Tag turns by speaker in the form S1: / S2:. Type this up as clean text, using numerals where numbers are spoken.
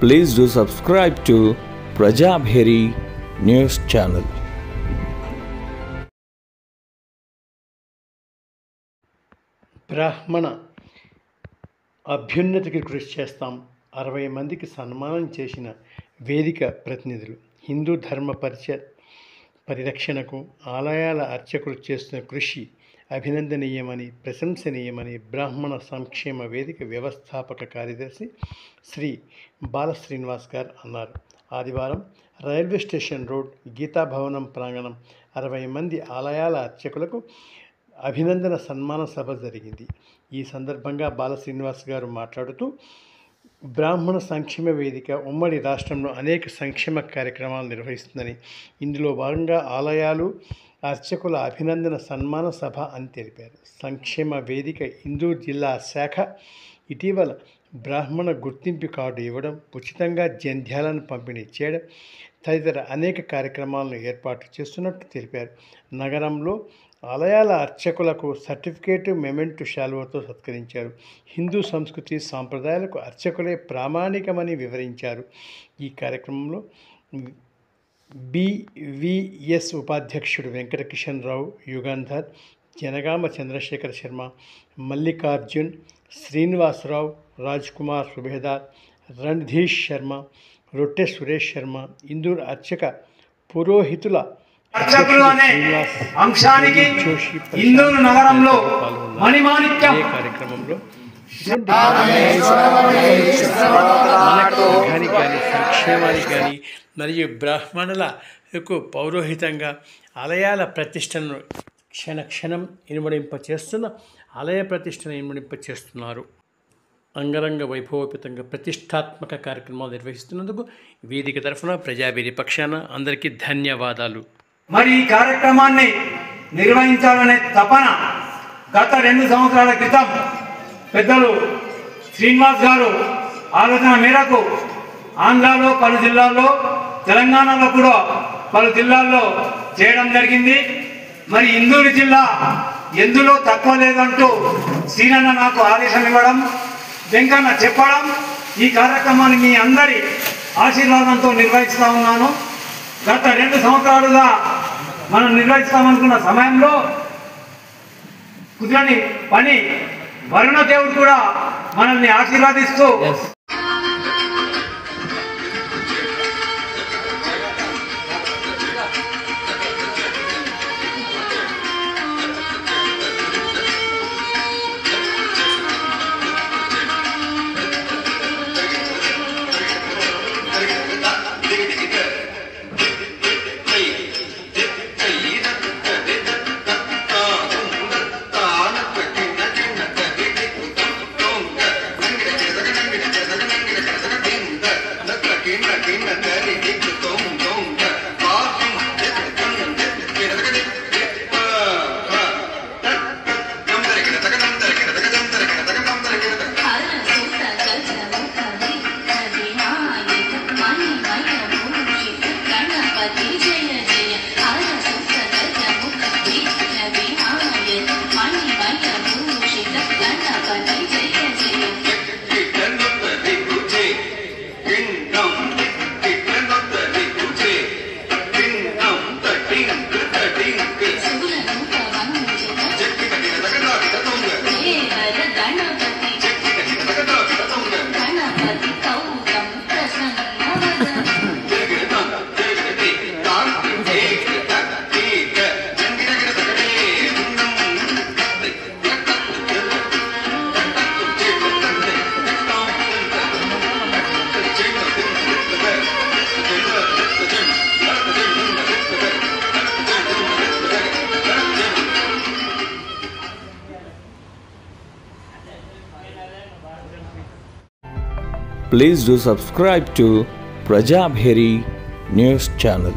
S1: Please do subscribe to Prajabheri News Channel.
S2: బ్రాహ్మణ అభ్యున్నతికి కృషి చేస్తాం 60 మందికి సన్మానం చేసిన వేదిక ప్రతినిధులు. హిందూ ధర్మ పరిరక్షణకు ఆలయాల అర్చకులు చేస్తున్న కృషి అభినందనీయమని, ప్రశంసనీయమని బ్రాహ్మణ సంక్షేమ వేదిక వ్యవస్థాపక కార్యదర్శి శ్రీ బాల శ్రీనివాస్ గారు అన్నారు. ఆదివారం రైల్వే స్టేషన్ రోడ్ గీతాభవనం ప్రాంగణం 60 మంది ఆలయాల అర్చకులకు అభినందన సన్మాన సభ జరిగింది. ఈ సందర్భంగా బాల శ్రీనివాస్ గారు మాట్లాడుతూ, బ్రాహ్మణ సంక్షేమ వేదిక ఉమ్మడి రాష్ట్రంలో అనేక సంక్షేమ కార్యక్రమాలు నిర్వహిస్తుందని, ఇందులో భాగంగా ఆలయాలు అర్చకుల అభినందన సన్మాన సభ అని తెలిపారు. సంక్షేమ వేదిక ఇందూరు జిల్లా శాఖ ఇటీవల బ్రాహ్మణ గుర్తింపు కార్డు ఇవ్వడం, ఉచితంగా జంధ్యాలను పంపిణీ చేయడం తదితర అనేక కార్యక్రమాలను ఏర్పాటు చేస్తున్నట్టు తెలిపారు. నగరంలో ఆలయాల అర్చకులకు సర్టిఫికేటు, మెమెంటు శాలువతో సత్కరించారు. హిందూ సంస్కృతి సాంప్రదాయాలకు అర్చకులే ప్రామాణికమని వివరించారు. ఈ కార్యక్రమంలో BVS ఉపాధ్యక్షుడు వెంకటకిషన్ రావు, యుగంధర్, జనగామ చంద్రశేఖర శర్మ, మల్లికార్జున్, శ్రీనివాసరావు, రాజ్ కుమార్ సుబేదార్, రణధీష్ శర్మ, రొట్టె సురేష్ శర్మ, ఇందూరు అర్చక పురోహితుల
S3: అర్చకులు అనే అంశానికి ఇందూరు నగరంలో మణిమాణిక్యం
S2: కార్యక్రమంలో సంక్షేమానికి కానీ మరియు బ్రాహ్మణులకు పౌరోహితంగా ఆలయాల ప్రతిష్టను క్షణం ఆలయ ప్రతిష్టను ఇనుమడింపచేస్తున్నారు. అంగరంగ వైభవోపేతంగా ప్రతిష్టాత్మక కార్యక్రమాలు నిర్వహిస్తున్నందుకు వేదిక తరఫున ప్రజాభేరి పక్షాన అందరికీ ధన్యవాదాలు.
S3: మరి ఈ కార్యక్రమాన్ని నిర్వహించాలనే తపన గత 2 సంవత్సరాల క్రితం పెద్దలు శ్రీనివాస్ గారు ఆలోచన మేరకు ఆంధ్రాలో పలు జిల్లాల్లో, తెలంగాణలో కూడా పలు జిల్లాల్లో చేయడం జరిగింది. మరి ఇందూరు జిల్లా ఎందులో తక్కువ లేదంటూ శ్రీనన్న నాకు ఆదేశం ఇవ్వడం, వెంకన్న చెప్పడం, ఈ కార్యక్రమాన్ని మీ అందరి ఆశీర్వాదంతో నిర్వహిస్తూ ఉన్నాను. గత 2 సంవత్సరాలుగా మనం నిర్వహిస్తామనుకున్న సమయంలో కుదరని పని, వరుణదేవుడు కూడా మనల్ని ఆశీర్వాదిస్తూ
S1: Please do subscribe to Prajabheri News Channel.